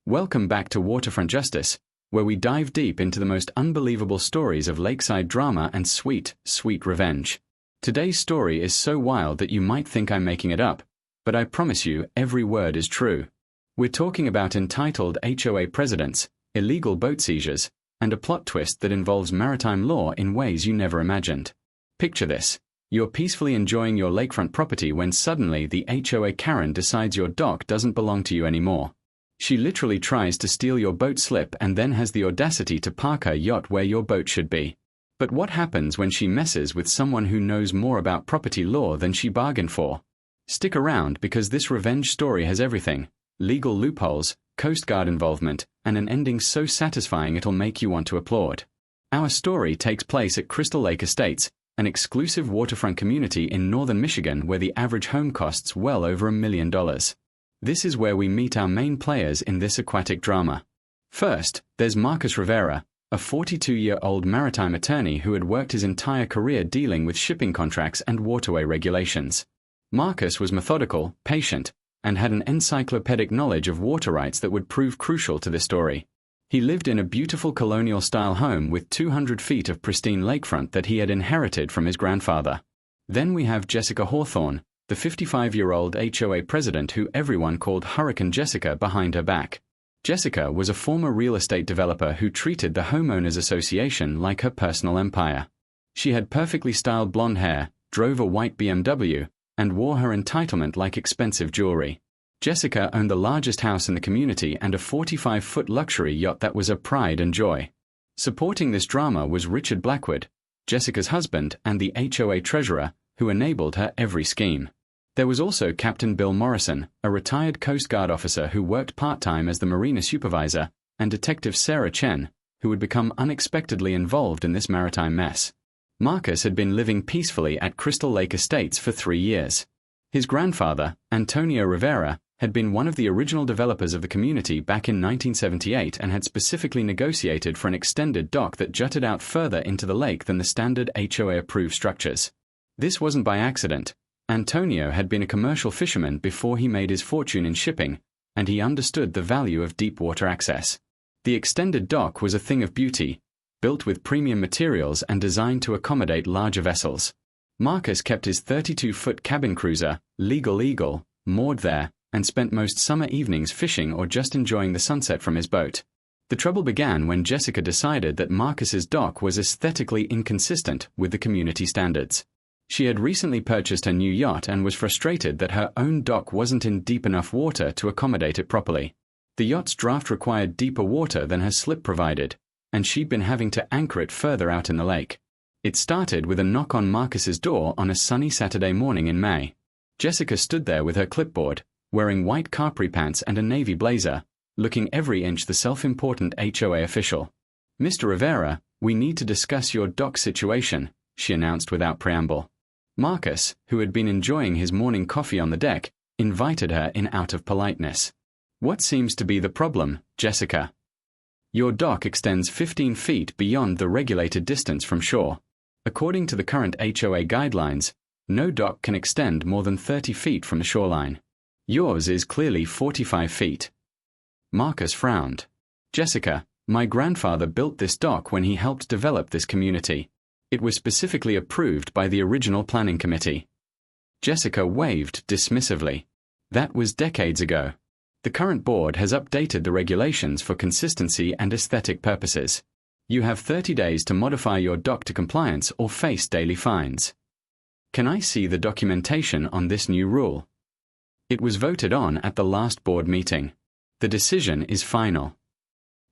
Welcome back to Waterfront Justice, where we dive deep into the most unbelievable stories of lakeside drama and sweet, sweet revenge. Today's story is so wild that you might think I'm making it up, but I promise you every word is true. We're talking about entitled HOA presidents, illegal boat seizures, and a plot twist that involves maritime law in ways you never imagined. Picture this. You're peacefully enjoying your lakefront property when suddenly the HOA Karen decides your dock doesn't belong to you anymore. She literally tries to steal your boat slip and then has the audacity to park her yacht where your boat should be. But what happens when she messes with someone who knows more about property law than she bargained for? Stick around because this revenge story has everything: legal loopholes, Coast Guard involvement, and an ending so satisfying it'll make you want to applaud. Our story takes place at Crystal Lake Estates, an exclusive waterfront community in northern Michigan where the average home costs well over $1 million. This is where we meet our main players in this aquatic drama. First, there's Marcus Rivera, a 42-year-old maritime attorney who had worked his entire career dealing with shipping contracts and waterway regulations. Marcus was methodical, patient, and had an encyclopedic knowledge of water rights that would prove crucial to this story. He lived in a beautiful colonial-style home with 200 feet of pristine lakefront that he had inherited from his grandfather. Then we have Jessica Hawthorne, the 55-year-old HOA president who everyone called Hurricane Jessica behind her back. Jessica was a former real estate developer who treated the Homeowners Association like her personal empire. She had perfectly styled blonde hair, drove a white BMW, and wore her entitlement like expensive jewelry. Jessica owned the largest house in the community and a 45-foot luxury yacht that was her pride and joy. Supporting this drama was Richard Blackwood, Jessica's husband and the HOA treasurer, who enabled her every scheme. There was also Captain Bill Morrison, a retired Coast Guard officer who worked part-time as the marina supervisor, and Detective Sarah Chen, who would become unexpectedly involved in this maritime mess. Marcus had been living peacefully at Crystal Lake Estates for 3 years. His grandfather, Antonio Rivera, had been one of the original developers of the community back in 1978 and had specifically negotiated for an extended dock that jutted out further into the lake than the standard HOA-approved structures. This wasn't by accident. Antonio had been a commercial fisherman before he made his fortune in shipping, and he understood the value of deep water access. The extended dock was a thing of beauty, built with premium materials and designed to accommodate larger vessels. Marcus kept his 32-foot cabin cruiser, Legal Eagle, moored there, and spent most summer evenings fishing or just enjoying the sunset from his boat. The trouble began when Jessica decided that Marcus's dock was aesthetically inconsistent with the community standards. She had recently purchased her new yacht and was frustrated that her own dock wasn't in deep enough water to accommodate it properly. The yacht's draft required deeper water than her slip provided, and she'd been having to anchor it further out in the lake. It started with a knock on Marcus's door on a sunny Saturday morning in May. Jessica stood there with her clipboard, wearing white capri pants and a navy blazer, looking every inch the self-important HOA official. "Mr. Rivera, we need to discuss your dock situation," she announced without preamble. Marcus, who had been enjoying his morning coffee on the deck, invited her in out of politeness. "What seems to be the problem, Jessica?" "Your dock extends 15 feet beyond the regulated distance from shore. According to the current HOA guidelines, no dock can extend more than 30 feet from the shoreline. Yours is clearly 45 feet. Marcus frowned. "Jessica, my grandfather built this dock when he helped develop this community. It was specifically approved by the original planning committee." Jessica waved dismissively. "That was decades ago. The current board has updated the regulations for consistency and aesthetic purposes. You have 30 days to modify your dock to compliance or face daily fines. Can I see the documentation on this new rule?" It was voted on at the last board meeting. The decision is final.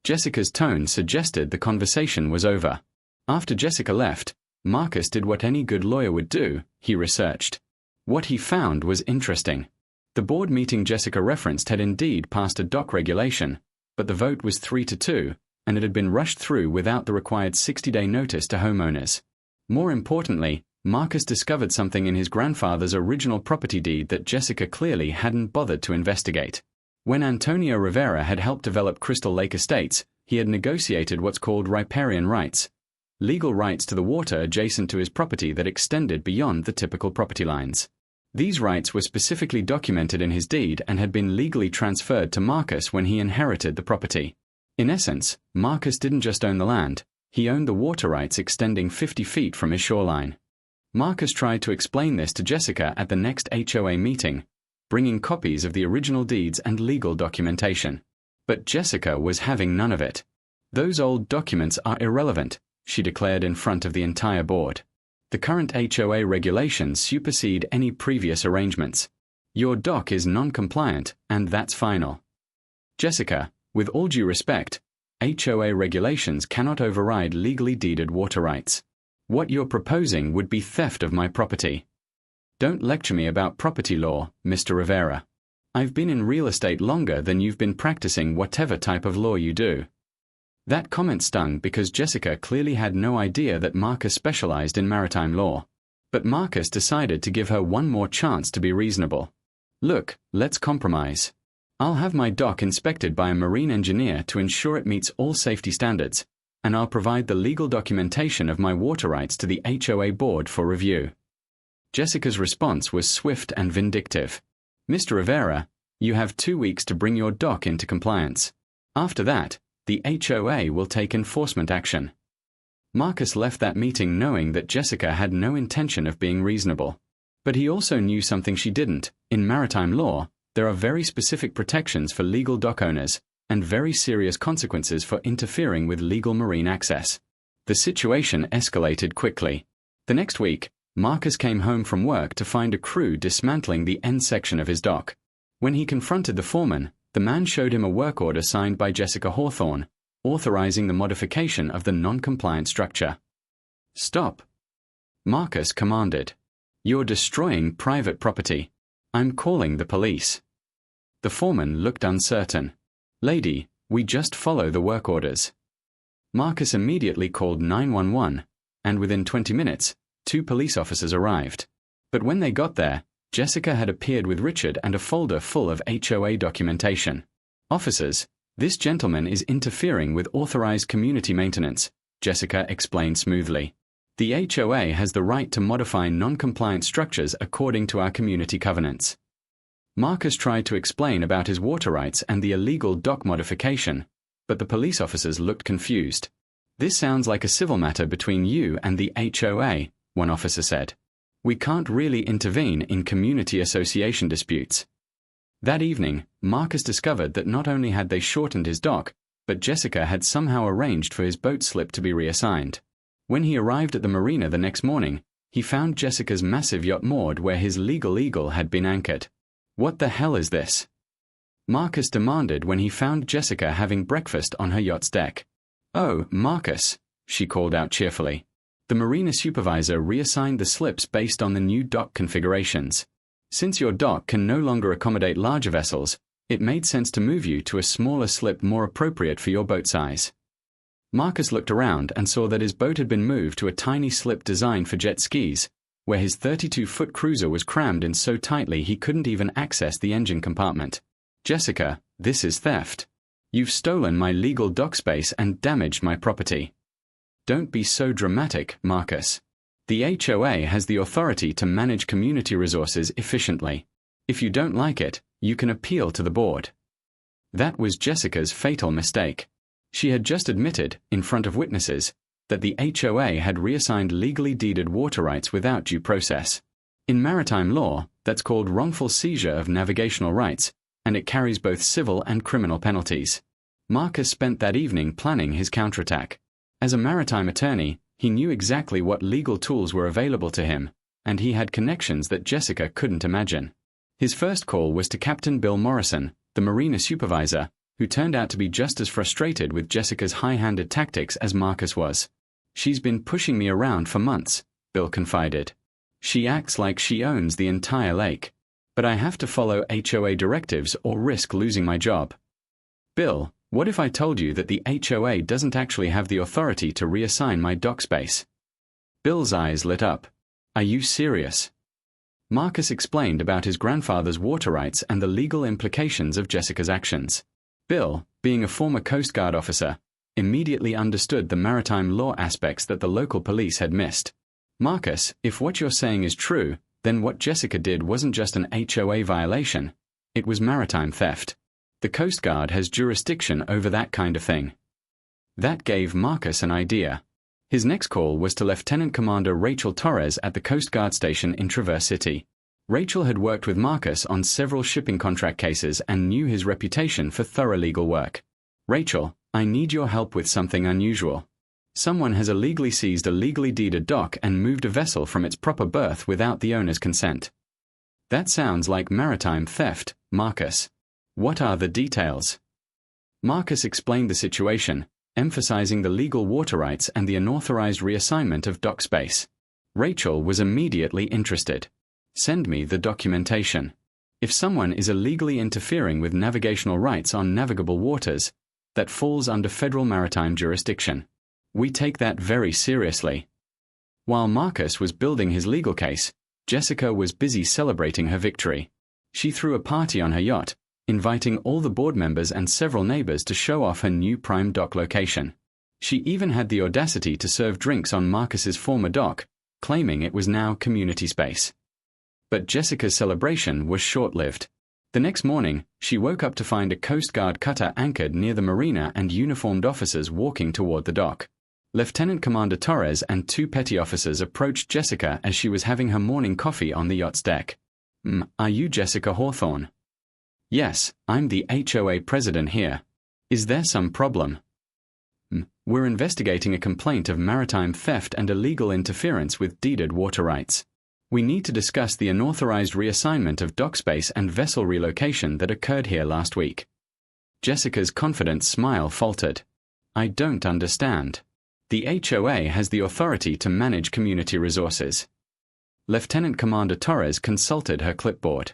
Jessica's tone suggested the conversation was over. After Jessica left, Marcus did what any good lawyer would do: he researched. What he found was interesting. The board meeting Jessica referenced had indeed passed a dock regulation, but the vote was 3-2, and it had been rushed through without the required 60-day notice to homeowners. More importantly, Marcus discovered something in his grandfather's original property deed that Jessica clearly hadn't bothered to investigate. When Antonio Rivera had helped develop Crystal Lake Estates, he had negotiated what's called riparian rights, legal rights to the water adjacent to his property that extended beyond the typical property lines. These rights were specifically documented in his deed and had been legally transferred to Marcus when he inherited the property. In essence, Marcus didn't just own the land, he owned the water rights extending 50 feet from his shoreline. Marcus tried to explain this to Jessica at the next HOA meeting, bringing copies of the original deeds and legal documentation. But Jessica was having none of it. "Those old documents are irrelevant," she declared in front of the entire board. "The current HOA regulations supersede any previous arrangements. Your dock is non-compliant, and that's final." "Jessica, with all due respect, HOA regulations cannot override legally deeded water rights. What you're proposing would be theft of my property." "Don't lecture me about property law, Mr. Rivera. I've been in real estate longer than you've been practicing whatever type of law you do." That comment stung because Jessica clearly had no idea that Marcus specialized in maritime law. But Marcus decided to give her one more chance to be reasonable. "Look, let's compromise. I'll have my dock inspected by a marine engineer to ensure it meets all safety standards, and I'll provide the legal documentation of my water rights to the HOA board for review." Jessica's response was swift and vindictive. "Mr. Rivera, you have 2 weeks to bring your dock into compliance. After that, the HOA will take enforcement action." Marcus left that meeting knowing that Jessica had no intention of being reasonable. But he also knew something she didn't. In maritime law, there are very specific protections for legal dock owners, and very serious consequences for interfering with legal marine access. The situation escalated quickly. The next week, Marcus came home from work to find a crew dismantling the end section of his dock. When he confronted the foreman, the man showed him a work order signed by Jessica Hawthorne, authorizing the modification of the non-compliant structure. "Stop!" Marcus commanded. "You're destroying private property. I'm calling the police." The foreman looked uncertain. "Lady, we just follow the work orders." Marcus immediately called 911, and within 20 minutes, 2 police officers arrived. But when they got there, Jessica had appeared with Richard and a folder full of HOA documentation. "Officers, this gentleman is interfering with authorized community maintenance," Jessica explained smoothly. "The HOA has the right to modify non-compliant structures according to our community covenants." Marcus tried to explain about his water rights and the illegal dock modification, but the police officers looked confused. "This sounds like a civil matter between you and the HOA, one officer said. "We can't really intervene in community association disputes." That evening, Marcus discovered that not only had they shortened his dock, but Jessica had somehow arranged for his boat slip to be reassigned. When he arrived at the marina the next morning, he found Jessica's massive yacht moored where his legal eagle had been anchored. "What the hell is this?" Marcus demanded when he found Jessica having breakfast on her yacht's deck. "Oh, Marcus," she called out cheerfully. "The marina supervisor reassigned the slips based on the new dock configurations. Since your dock can no longer accommodate larger vessels, it made sense to move you to a smaller slip more appropriate for your boat size." Marcus looked around and saw that his boat had been moved to a tiny slip designed for jet skis, where his 32-foot cruiser was crammed in so tightly he couldn't even access the engine compartment. "Jessica, this is theft. You've stolen my legal dock space and damaged my property." "Don't be so dramatic, Marcus. The HOA has the authority to manage community resources efficiently. If you don't like it, you can appeal to the board." That was Jessica's fatal mistake. She had just admitted, in front of witnesses, that the HOA had reassigned legally deeded water rights without due process. In maritime law, that's called wrongful seizure of navigational rights, and it carries both civil and criminal penalties. Marcus spent that evening planning his counterattack. As a maritime attorney, he knew exactly what legal tools were available to him, and he had connections that Jessica couldn't imagine. His first call was to Captain Bill Morrison, the marina supervisor, who turned out to be just as frustrated with Jessica's high-handed tactics as Marcus was. "She's been pushing me around for months," Bill confided. "She acts like she owns the entire lake. But I have to follow HOA directives or risk losing my job." "Bill, what if I told you that the HOA doesn't actually have the authority to reassign my dock space?" Bill's eyes lit up. "Are you serious?" Marcus explained about his grandfather's water rights and the legal implications of Jessica's actions. Bill, being a former Coast Guard officer, immediately understood the maritime law aspects that the local police had missed. "Marcus, if what you're saying is true, then what Jessica did wasn't just an HOA violation, it was maritime theft. The Coast Guard has jurisdiction over that kind of thing. That gave Marcus an idea. His next call was to Lieutenant Commander Rachel Torres at the Coast Guard station in Traverse City. Rachel had worked with Marcus on several shipping contract cases and knew his reputation for thorough legal work. "Rachel, I need your help with something unusual. Someone has illegally seized a legally deeded dock and moved a vessel from its proper berth without the owner's consent." "That sounds like maritime theft, Marcus. What are the details?" Marcus explained the situation, emphasizing the legal water rights and the unauthorized reassignment of dock space. Rachel was immediately interested. "Send me the documentation. If someone is illegally interfering with navigational rights on navigable waters, that falls under federal maritime jurisdiction. We take that very seriously." While Marcus was building his legal case, Jessica was busy celebrating her victory. She threw a party on her yacht, inviting all the board members and several neighbors to show off her new prime dock location. She even had the audacity to serve drinks on Marcus's former dock, claiming it was now community space. But Jessica's celebration was short-lived. The next morning, she woke up to find a Coast Guard cutter anchored near the marina and uniformed officers walking toward the dock. Lieutenant Commander Torres and two petty officers approached Jessica as she was having her morning coffee on the yacht's deck. Are you Jessica Hawthorne?" "Yes, I'm the HOA president here. Is there some problem?" "We're investigating a complaint of maritime theft and illegal interference with deeded water rights. We need to discuss the unauthorized reassignment of dock space and vessel relocation that occurred here last week." Jessica's confident smile faltered. "I don't understand. The HOA has the authority to manage community resources." Lieutenant Commander Torres consulted her clipboard.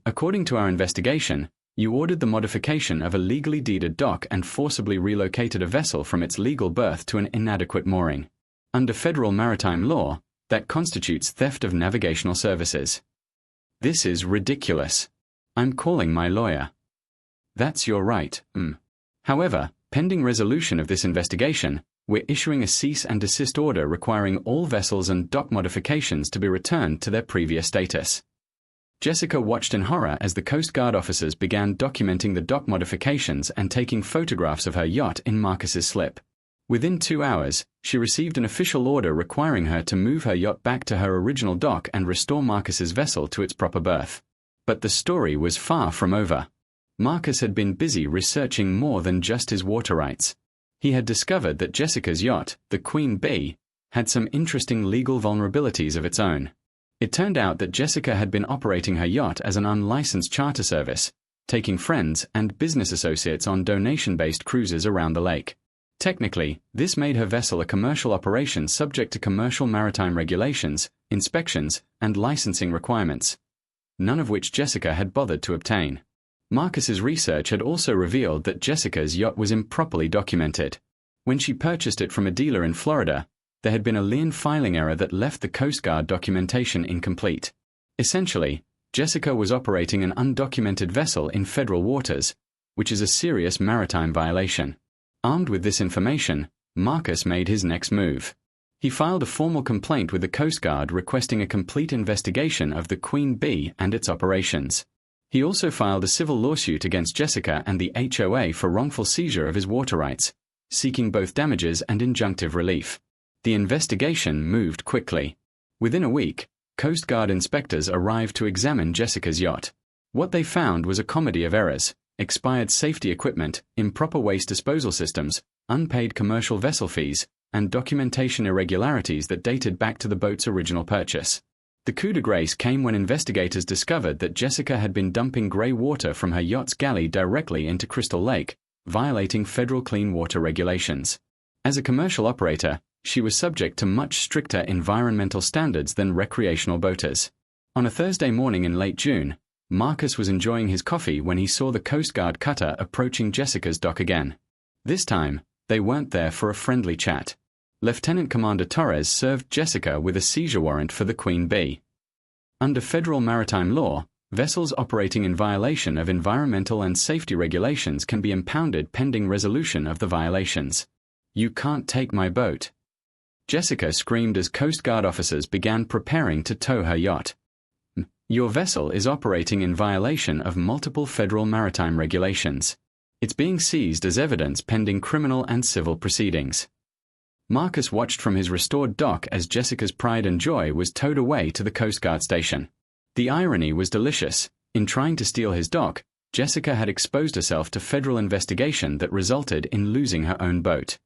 "According to our investigation, you ordered the modification of a legally deeded dock and forcibly relocated a vessel from its legal berth to an inadequate mooring. Under federal maritime law, that constitutes theft of navigational services." "This is ridiculous. I'm calling my lawyer." "That's your right. However, pending resolution of this investigation, we're issuing a cease and desist order requiring all vessels and dock modifications to be returned to their previous status." Jessica watched in horror as the Coast Guard officers began documenting the dock modifications and taking photographs of her yacht in Marcus's slip. Within 2 hours, she received an official order requiring her to move her yacht back to her original dock and restore Marcus's vessel to its proper berth. But the story was far from over. Marcus had been busy researching more than just his water rights. He had discovered that Jessica's yacht, the Queen Bee, had some interesting legal vulnerabilities of its own. It turned out that Jessica had been operating her yacht as an unlicensed charter service, taking friends and business associates on donation-based cruises around the lake. Technically, this made her vessel a commercial operation subject to commercial maritime regulations, inspections, and licensing requirements, none of which Jessica had bothered to obtain. Marcus's research had also revealed that Jessica's yacht was improperly documented. When she purchased it from a dealer in Florida, there had been a lien filing error that left the Coast Guard documentation incomplete. Essentially, Jessica was operating an undocumented vessel in federal waters, which is a serious maritime violation. Armed with this information, Marcus made his next move. He filed a formal complaint with the Coast Guard requesting a complete investigation of the Queen Bee and its operations. He also filed a civil lawsuit against Jessica and the HOA for wrongful seizure of his water rights, seeking both damages and injunctive relief. The investigation moved quickly. Within a week, Coast Guard inspectors arrived to examine Jessica's yacht. What they found was a comedy of errors: expired safety equipment, improper waste disposal systems, unpaid commercial vessel fees, and documentation irregularities that dated back to the boat's original purchase. The coup de grace came when investigators discovered that Jessica had been dumping grey water from her yacht's galley directly into Crystal Lake, violating federal clean water regulations. As a commercial operator, she was subject to much stricter environmental standards than recreational boaters. On a Thursday morning in late June, Marcus was enjoying his coffee when he saw the Coast Guard cutter approaching Jessica's dock again. This time, they weren't there for a friendly chat. Lieutenant Commander Torres served Jessica with a seizure warrant for the Queen Bee. Under federal maritime law, vessels operating in violation of environmental and safety regulations can be impounded pending resolution of the violations. "You can't take my boat." Jessica screamed as Coast Guard officers began preparing to tow her yacht. Your vessel is operating in violation of multiple federal maritime regulations. It's being seized as evidence pending criminal and civil proceedings. Marcus watched from his restored dock as Jessica's pride and joy was towed away to the Coast Guard station. The irony was delicious. In trying to steal his dock, Jessica had exposed herself to federal investigation that resulted in losing her own boat.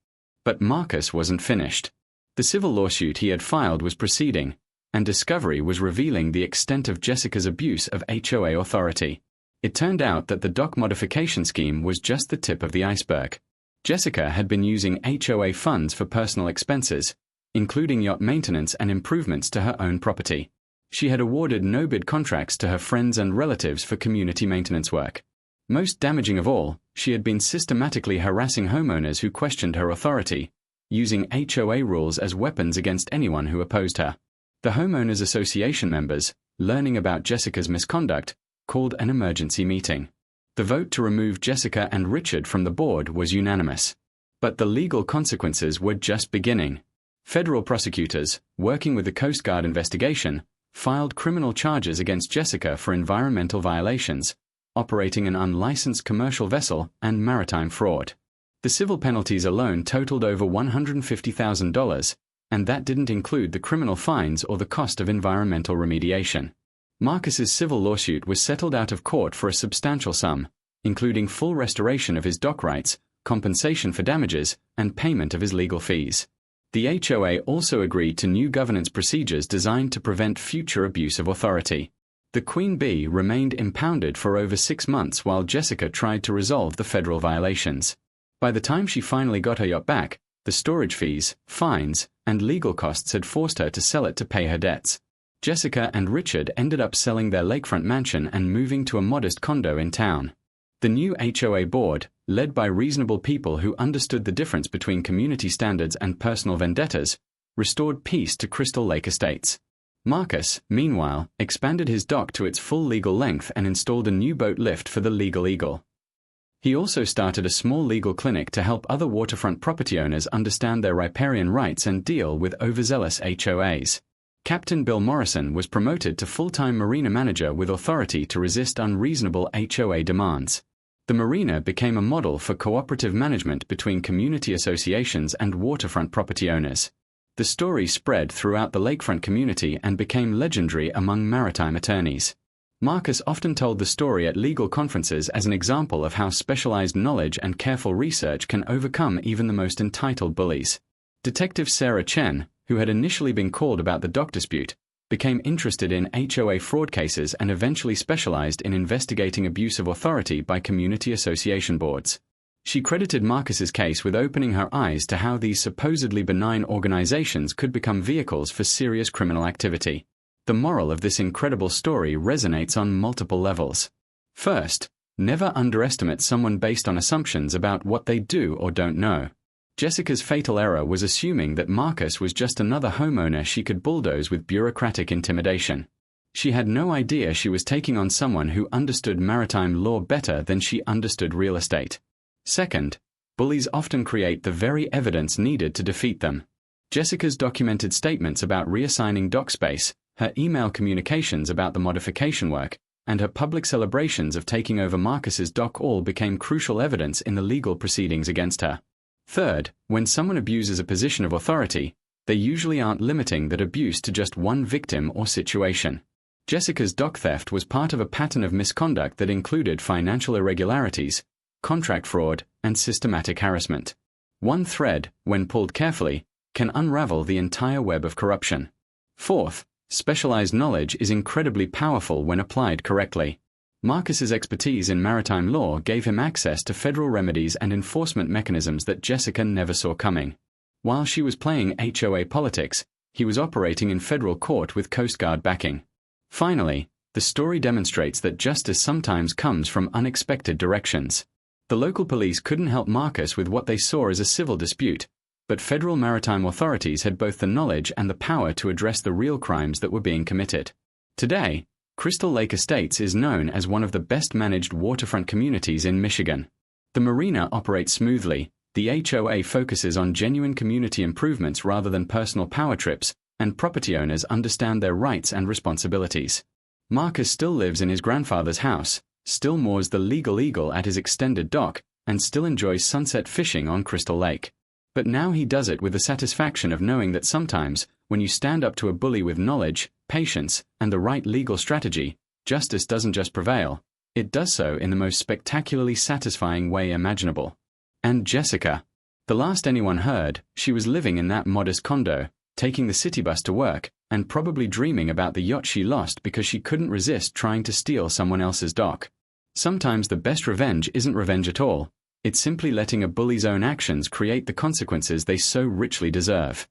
But Marcus wasn't finished. The civil lawsuit he had filed was proceeding, and discovery was revealing the extent of Jessica's abuse of HOA authority. It turned out that the dock modification scheme was just the tip of the iceberg. Jessica had been using HOA funds for personal expenses, including yacht maintenance and improvements to her own property. She had awarded no-bid contracts to her friends and relatives for community maintenance work. Most damaging of all, she had been systematically harassing homeowners who questioned her authority, using HOA rules as weapons against anyone who opposed her. The Homeowners Association members, learning about Jessica's misconduct, called an emergency meeting. The vote to remove Jessica and Richard from the board was unanimous. But the legal consequences were just beginning. Federal prosecutors, working with the Coast Guard investigation, filed criminal charges against Jessica for environmental violations, operating an unlicensed commercial vessel, and maritime fraud. The civil penalties alone totaled over $150,000, and that didn't include the criminal fines or the cost of environmental remediation. Marcus's civil lawsuit was settled out of court for a substantial sum, including full restoration of his dock rights, compensation for damages, and payment of his legal fees. The HOA also agreed to new governance procedures designed to prevent future abuse of authority. The Queen Bee remained impounded for over 6 months while Jessica tried to resolve the federal violations. By the time she finally got her yacht back, the storage fees, fines, and legal costs had forced her to sell it to pay her debts. Jessica and Richard ended up selling their lakefront mansion and moving to a modest condo in town. The new HOA board, led by reasonable people who understood the difference between community standards and personal vendettas, restored peace to Crystal Lake Estates. Marcus, meanwhile, expanded his dock to its full legal length and installed a new boat lift for the Legal Eagle. He also started a small legal clinic to help other waterfront property owners understand their riparian rights and deal with overzealous HOAs. Captain Bill Morrison was promoted to full-time marina manager with authority to resist unreasonable HOA demands. The marina became a model for cooperative management between community associations and waterfront property owners. The story spread throughout the lakefront community and became legendary among maritime attorneys. Marcus often told the story at legal conferences as an example of how specialized knowledge and careful research can overcome even the most entitled bullies. Detective Sarah Chen, who had initially been called about the dock dispute, became interested in HOA fraud cases and eventually specialized in investigating abuse of authority by community association boards. She credited Marcus's case with opening her eyes to how these supposedly benign organizations could become vehicles for serious criminal activity. The moral of this incredible story resonates on multiple levels. First, never underestimate someone based on assumptions about what they do or don't know. Jessica's fatal error was assuming that Marcus was just another homeowner she could bulldoze with bureaucratic intimidation. She had no idea she was taking on someone who understood maritime law better than she understood real estate. Second, bullies often create the very evidence needed to defeat them. Jessica's documented statements about reassigning dock space, her email communications about the modification work, and her public celebrations of taking over Marcus's dock all became crucial evidence in the legal proceedings against her. Third, when someone abuses a position of authority, they usually aren't limiting that abuse to just one victim or situation. Jessica's dock theft was part of a pattern of misconduct that included financial irregularities, contract fraud, and systematic harassment. One thread, when pulled carefully, can unravel the entire web of corruption. Fourth, specialized knowledge is incredibly powerful when applied correctly. Marcus's expertise in maritime law gave him access to federal remedies and enforcement mechanisms that Jessica never saw coming. While she was playing HOA politics, he was operating in federal court with Coast Guard backing. Finally, the story demonstrates that justice sometimes comes from unexpected directions. The local police couldn't help Marcus with what they saw as a civil dispute, but federal maritime authorities had both the knowledge and the power to address the real crimes that were being committed. Today, Crystal Lake Estates is known as one of the best-managed waterfront communities in Michigan. The marina operates smoothly, the HOA focuses on genuine community improvements rather than personal power trips, and property owners understand their rights and responsibilities. Marcus still lives in his grandfather's house, still moors the legal eagle at his extended dock, and still enjoys sunset fishing on Crystal Lake. But now he does it with the satisfaction of knowing that sometimes, when you stand up to a bully with knowledge, patience, and the right legal strategy, justice doesn't just prevail, it does so in the most spectacularly satisfying way imaginable. And Jessica. The last anyone heard, she was living in that modest condo, taking the city bus to work, and probably dreaming about the yacht she lost because she couldn't resist trying to steal someone else's dock. Sometimes the best revenge isn't revenge at all. It's simply letting a bully's own actions create the consequences they so richly deserve.